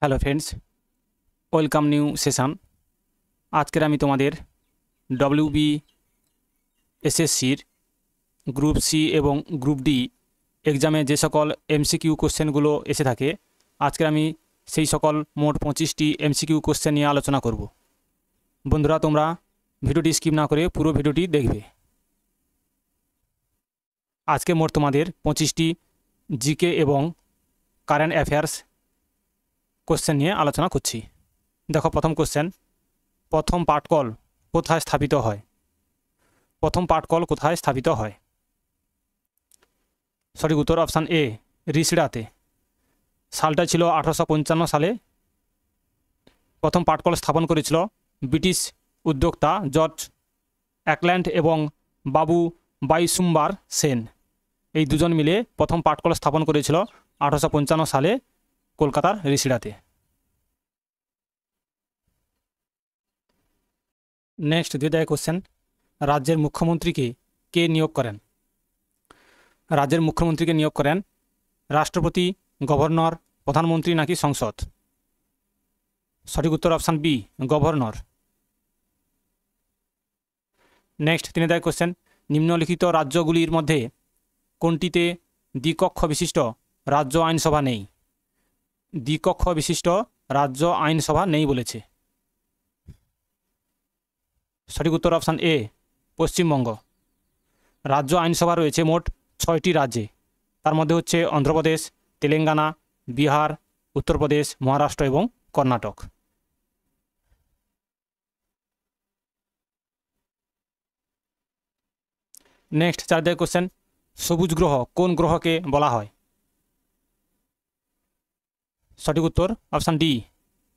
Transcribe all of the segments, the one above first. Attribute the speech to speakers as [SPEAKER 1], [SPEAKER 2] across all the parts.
[SPEAKER 1] Hello friends, welcome new session. আজকের আমি তোমাদের ডব্লিউবি এসএসসির গ্রুপ সি এবং গ্রুপ ডি এক্সামে যে সকল এমসিকিউ কোশ্চেনগুলো এসে থাকে, আজকের আমি সেই সকল মোট 25টি এমসিকিউ কোশ্চেন নিয়ে আলোচনা করব। বন্ধুরা, তোমরা ভিডিওটি স্কিপ না করে পুরো ভিডিওটি দেখবে। আজকে মোট তোমাদের 25টি জিকে এবং কারেন্ট অ্যাফেয়ার্স কোশ্চেন নিয়ে আলোচনা করছি। দেখো, প্রথম কোশ্চেন, প্রথম পাটকল কোথায় স্থাপিত হয়? প্রথম পাটকল কোথায় স্থাপিত হয়? সঠিক উত্তর অপশান এ, রিষড়াতে। সালটা ছিল 1855 সালে। প্রথম পাটকল স্থাপন করেছিল ব্রিটিশ উদ্যোক্তা জর্জ অ্যাকল্যান্ড এবং বাবু বাইসুম্বার সেন। এই দুজন মিলে প্রথম পাটকল স্থাপন করেছিল 1855 সালে কলকাতার রিষড়াতে। নেক্সট, 2 কোশ্চেন, রাজ্যের মুখ্যমন্ত্রীকে কে নিয়োগ করেন? রাজ্যের মুখ্যমন্ত্রীকে নিয়োগ করেন রাষ্ট্রপতি, গভর্নর, প্রধানমন্ত্রী নাকি সংসদ? সঠিক উত্তর option B, governor. Next, 3 question, নিম্নলিখিত রাজ্যগুলির মধ্যে কোনটিতে দ্বিকক্ষ বিশিষ্ট রাজ্য আইনসভা নেই? দ্বিকক্ষ বিশিষ্ট রাজ্য আইনসভা নেই বলেছে। সঠিক উত্তর অপশান এ, পশ্চিমবঙ্গ। রাজ্য আইনসভা রয়েছে মোট 6টি রাজ্যে। তার মধ্যে হচ্ছে অন্ধ্রপ্রদেশ, তেলেঙ্গানা, বিহার, উত্তরপ্রদেশ, মহারাষ্ট্র এবং কর্ণাটক। নেক্সট, 4 কোশ্চেন, সবুজ গ্রহ কোন গ্রহকে বলা হয়? সঠিক উত্তর অপশান ডি,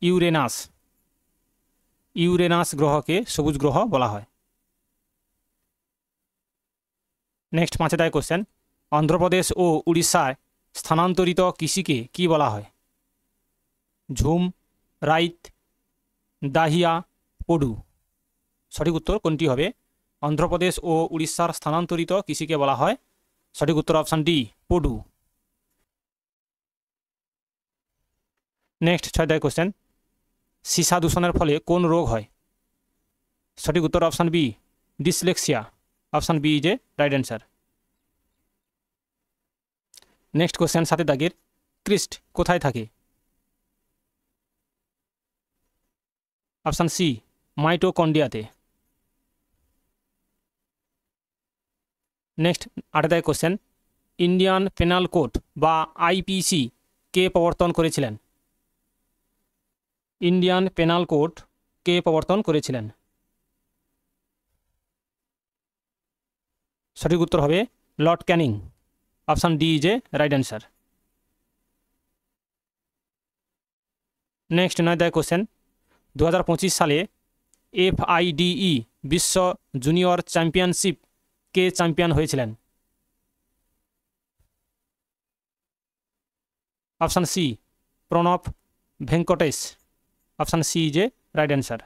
[SPEAKER 1] ইউরেনাস। ইউরেনাস গ্রহকে সবুজ গ্রহ বলা হয়। নেক্সট, 5 কোশ্চেন, অন্ধ্রপ্রদেশ ও উড়িষ্যায় স্থানান্তরিত কৃষিকে কি বলা হয়? ঝুম, রাইত, দাহিয়া, পডু। সঠিক উত্তর কোনটি হবে? অন্ধ্রপ্রদেশ ও উড়িষ্যার স্থানান্তরিত কৃষিকে বলা হয়, সঠিক উত্তর অপশান ডি, পডু। নেক্সট, 6 কোশ্চেন, সীসা দূষণের ফলে কোন রোগ হয়? সঠিক উত্তর option B, dyslexia. Option B is a right answer. Next question, 7 ক্রিস্ট কোথায় থাকে? অপশান সি, মাইটোকন্ড্রিয়াতে। Next, 8 question, Indian penal code বা আইপিসি কে প্রবর্তন করেছিলেন? ইন্ডিয়ান পেনাল কোড কে প্রবর্তন করেছিলেন? সঠিক উত্তর হবে Lord Canning. Option D is a right answer. Next, 9 question, 2025 সালে এফআইডিই বিশ্ব জুনিয়র চ্যাম্পিয়নশিপ কে চ্যাম্পিয়ন হয়েছিলেন? Option C, Pranav Venkatesh. Option C is a right answer.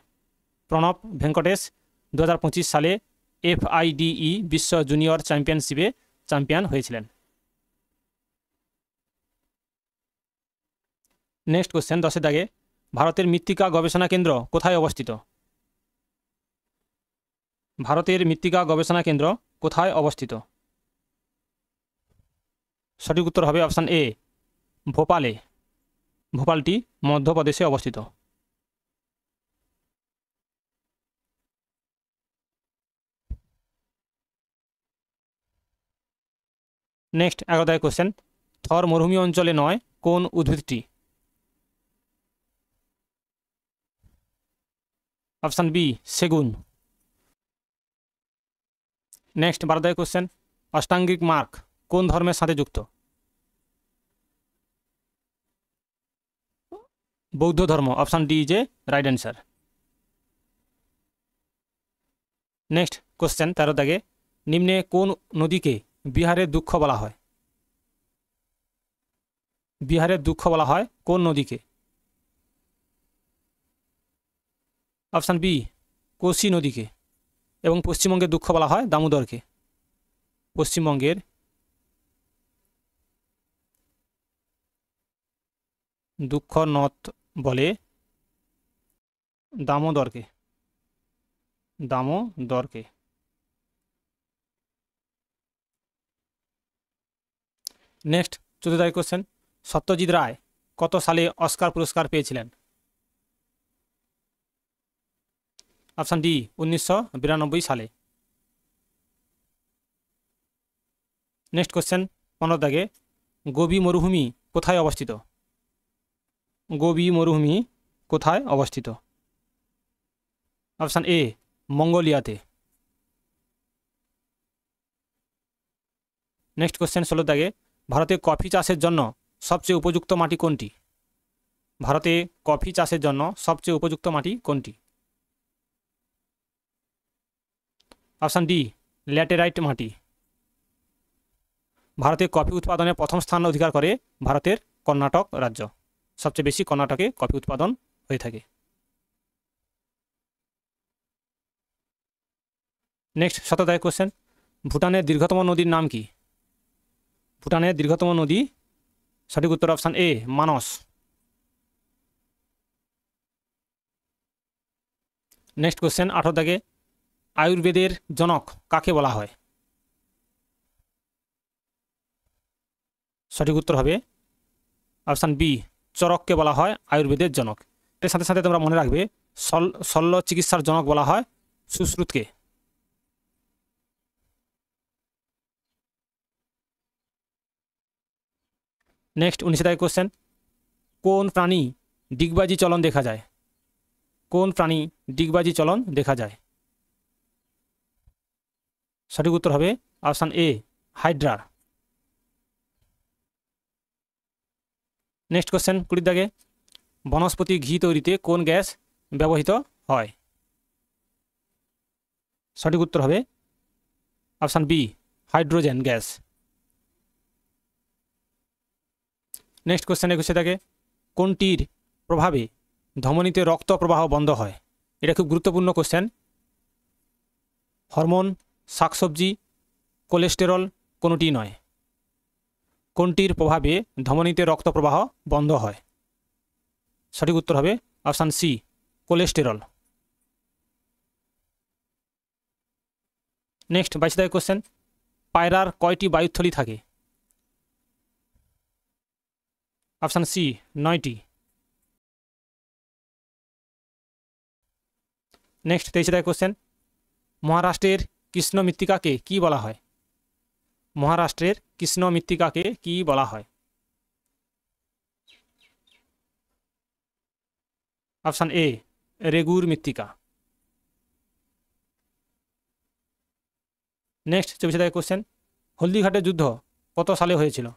[SPEAKER 1] Pranav Venkatesh 2025 সালে এফআইডিই বিশ্ব জুনিয়র চ্যাম্পিয়নশিপে চ্যাম্পিয়ন হয়েছিলেন। নেক্সট কোশ্চেন, 10 ভারতের মৃত্তিকা গবেষণা কেন্দ্র কোথায় অবস্থিত? ভারতের মৃত্তিকা গবেষণা কেন্দ্র কোথায় অবস্থিত? সঠিক উত্তর হবে অপশান এ, ভোপালে। ভোপালটি মধ্যপ্রদেশে অবস্থিত। নেক্সট, 11 কোশ্চেন, থর মরুভূমি অঞ্চলে নয় কোন উদ্ভিদটি? অপশান বি, সেগুন। নেক্সট, 12 কোশ্চেন, অষ্টাঙ্গিক মার্গ কোন ধর্মের সাথে যুক্ত? বৌদ্ধ ধর্ম। Option D is a right answer. Next question, 13 নিম্নে কোন নদীকে বিহারের দুঃখ বলা হয়? বিহারের দুঃখ বলা হয় কোন নদীকে? অপশান বি, কোশি নদীকে। এবং পশ্চিমবঙ্গের দুঃখ বলা হয় দামোদরকে। পশ্চিমবঙ্গের দুঃখ নদ বলে দামোদরকে। দামোদরকে। নেক্সট 14 কোশ্চেন, সত্যজিৎ রায় কত সালে অস্কার পুরস্কার পেয়েছিলেন? অপশান ডি 1992 সালে। নেক্সট কোশ্চেন 15 দাগে, গোবি মরুভূমি কোথায় অবস্থিত? গোবি মরুভূমি কোথায় অবস্থিত? অপশান এ মঙ্গোলিয়াতে। নেক্সট কোশ্চেন 16 দাগে, ভারতে কফি চাষের জন্য সবচেয়ে উপযুক্ত মাটি কোনটি? ভারতে কফি চাষের জন্য সবচেয়ে উপযুক্ত মাটি কোনটি? অপশান ডি ল্যাটেরাইট মাটি। ভারতে কফি উৎপাদনে প্রথম স্থান অধিকার করে ভারতের কর্ণাটক রাজ্য। সবচেয়ে বেশি কর্ণাটকে কফি উৎপাদন হয়ে থাকে। নেক্সট 17 কোশ্চেন, ভুটানের দীর্ঘতম নদীর নাম কি? ভুটানের দীর্ঘতম নদী, সঠিক উত্তর option A Manas. Next question 18 দাগে, আয়ুর্বেদের জনক কাকে বলা হয়? সঠিক উত্তর হবে অপশান বি চরককে বলা হয় আয়ুর্বেদের জনক। এর সাথে সাথে তোমরা মনে রাখবে শল্য চিকিৎসার জনক বলা হয় সুশ্রুতকে। নেক্সট 19 কোশ্চেন, কোন প্রাণী ডিগবাজি চলন দেখা যায়? কোন প্রাণী ডিগবাজি চলন দেখা যায়? সঠিক উত্তর হবে option A Hydra. Next question 20 দাগে, বনস্পতি ঘি তৈরিতে কোন গ্যাস ব্যবহৃত হয়? সঠিক উত্তর হবে option B hydrogen gas. Next question 21 দাগে, কোনটির প্রভাবে ধমনীতে রক্ত প্রবাহ বন্ধ হয়? এটা খুব গুরুত্বপূর্ণ কোশ্চেন। হরমোন, শাকসবজি, কোলেস্টেরল, কোনোটি নয়। কোনটির প্রভাবে ধমনীতে রক্ত প্রবাহ বন্ধ হয়? সঠিক উত্তর হবে option C cholesterol. Next 22 question, পায়রার কয়টি বায়ুথলি থাকে? অপশান সি 9টি। নেক্সট 23 কোশ্চেন, মহারাষ্ট্রের কৃষ্ণ মৃত্তিকাকে কি বলা হয়? মহারাষ্ট্রের কৃষ্ণ মৃত্তিকাকে কি বলা হয়? অপশান এ রেগুর মৃত্তিকা। নেক্সট 24 কোশ্চেন, হলদিঘাটের যুদ্ধ কত সালে হয়েছিল?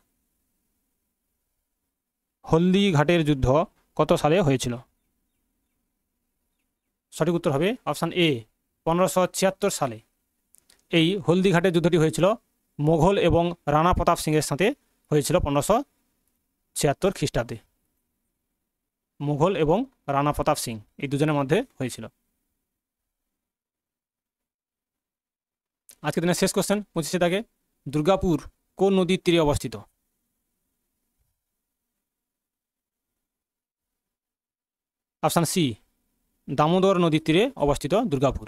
[SPEAKER 1] হলদিঘাটের যুদ্ধ কত সালে হয়েছিল? সঠিক উত্তর হবে অপশান এ 1576 সালে। এই হলদিঘাটের যুদ্ধটি হয়েছিল মোগল এবং রানা প্রতাপ সিংয়ের সাথে হয়েছিল 1576 খ্রিস্টাব্দে। মুঘল এবং রানা প্রতাপ সিং এই দুজনের মধ্যে হয়েছিল। আজকের দিনের শেষ কোশ্চেন 25 দাগে, দুর্গাপুর কোন নদীর তীরে অবস্থিত? অপশান সি দামোদর নদীর তীরে অবস্থিত দুর্গাপুর।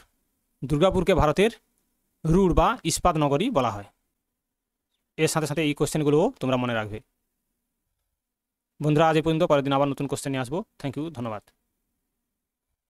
[SPEAKER 1] দুর্গাপুরকে ভারতের রুড় বা ইস্পাত নগরী বলা হয়। এর সাথে সাথে এই কোশ্চেনগুলোও তোমরা মনে রাখবে। বন্ধুরা আজ এই পর্যন্ত, পরের দিন আবার নতুন কোশ্চেন নিয়ে আসবো। থ্যাংক ইউ, ধন্যবাদ।